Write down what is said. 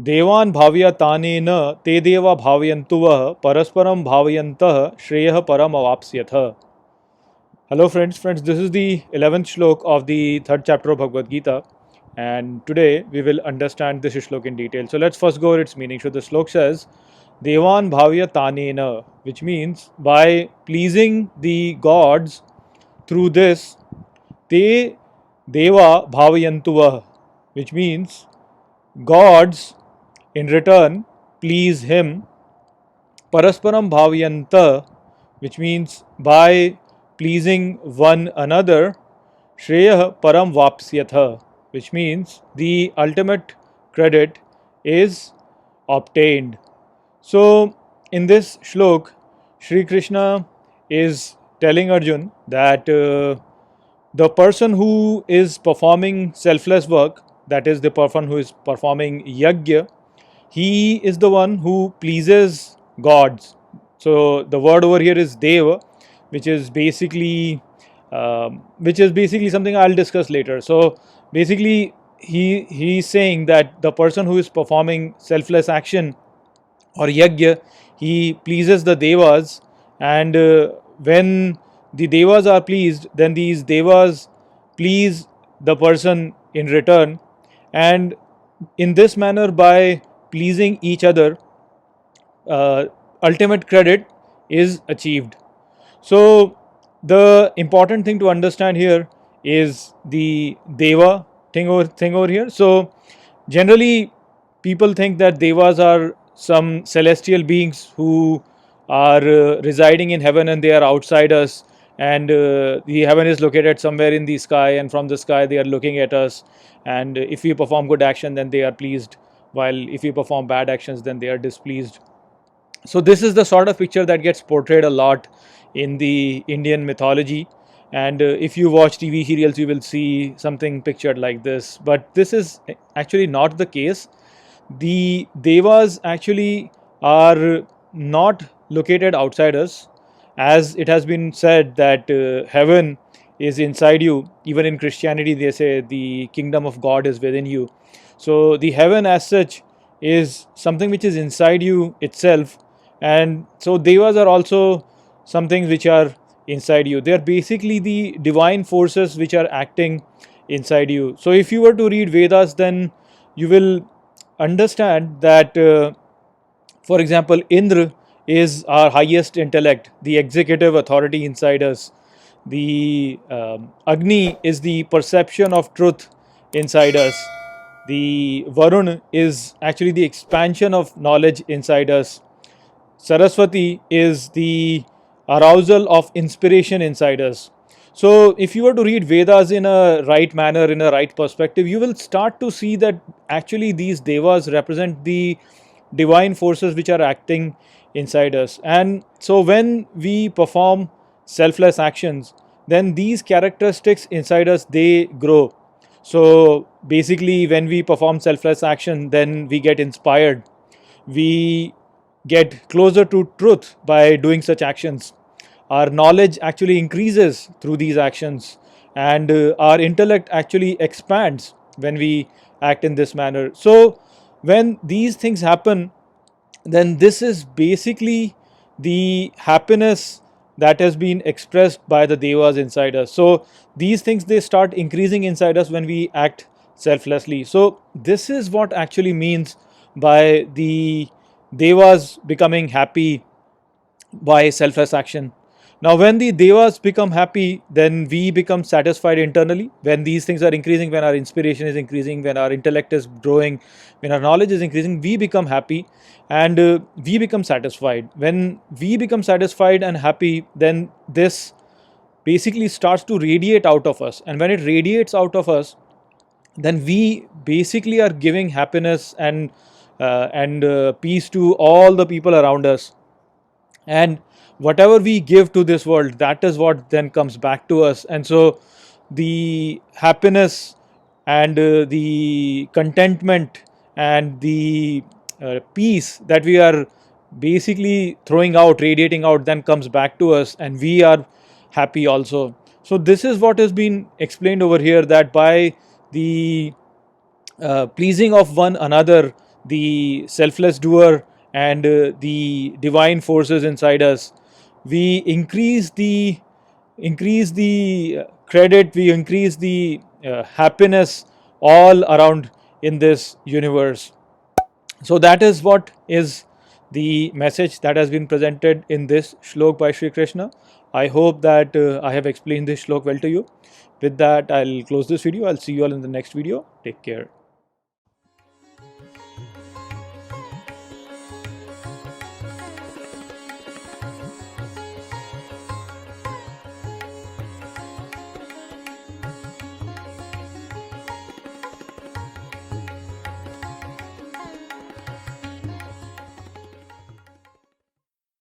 देवान भावया तानेन ते देवा भावयन्तुवः परस्परम भावयन्तः श्रेयः परम अवाप्स्यथ. Hello friends, this is the 11th shlok of the 3rd chapter of Bhagavad Gita, and today we will understand this shlok in detail. So let's first go over its meaning. So the shlok says, Devan bhavya tanena, which means by pleasing the gods through this, te deva bhavayantuva, which means gods in return please him. Parasparam bhavayanta, which means by pleasing one another. Shreya param vapsyatha, which means the ultimate credit is obtained. So in this shlok, Shri Krishna is telling Arjun that the person who is performing selfless work, that is the person who is performing yajna, he is the one who pleases gods. So the word over here is deva, which is basically something I'll discuss later. So basically, he's saying that the person who is performing selfless action or yajna, he pleases the devas, and when the devas are pleased, then these devas please the person in return, and in this manner, by pleasing each other, ultimate credit is achieved. So the important thing to understand here is the deva thing over here. So generally people think that devas are some celestial beings who are residing in heaven, and they are outside us, and the heaven is located somewhere in the sky, and from the sky they are looking at us, and if we perform good action then they are pleased, while if we perform bad actions then they are displeased. So this is the sort of picture that gets portrayed a lot in the Indian mythology, and if you watch TV serials you will see something pictured like this, but this is actually not the case. The devas actually are not located outside us, as it has been said that heaven is inside you. Even in Christianity they say the kingdom of God is within you. So the heaven as such is something which is inside you itself, and so devas are also some things which are inside you. They are basically the divine forces which are acting inside you. So if you were to read Vedas, then you will understand that for example, Indra is our highest intellect, the executive authority inside us. The Agni is the perception of truth inside us. The Varun is actually the expansion of knowledge inside us. Saraswati is the arousal of inspiration inside us. So if you were to read Vedas in a right manner, in a right perspective, you will start to see that actually these devas represent the divine forces which are acting inside us. And so when we perform selfless actions, then these characteristics inside us, they grow. So basically when we perform selfless action, then we get inspired. We get closer to truth by doing such actions. Our knowledge actually increases through these actions, and our intellect actually expands when we act in this manner. So when these things happen, then this is basically the happiness that has been expressed by the devas inside us. So these things, they start increasing inside us when we act selflessly. So this is what actually means by the devas becoming happy by selfless action. Now, when the devas become happy, then we become satisfied internally. When these things are increasing, when our inspiration is increasing, when our intellect is growing, when our knowledge is increasing, we become happy, and we become satisfied. When we become satisfied and happy, then this basically starts to radiate out of us. And when it radiates out of us, then we basically are giving happiness and peace to all the people around us. And whatever we give to this world, that is what then comes back to us. And so the happiness and the contentment and the peace that we are basically throwing out, radiating out, then comes back to us, and we are happy also. So this is what has been explained over here, that by the pleasing of one another, the selfless doer and the divine forces inside us, we increase the credit, we increase the happiness all around in this universe. So that is what is the message that has been presented in this shlok by Sri Krishna. I hope that I have explained this shlok well to you. With that, I'll close this video. I'll see you all in the next video. Take care.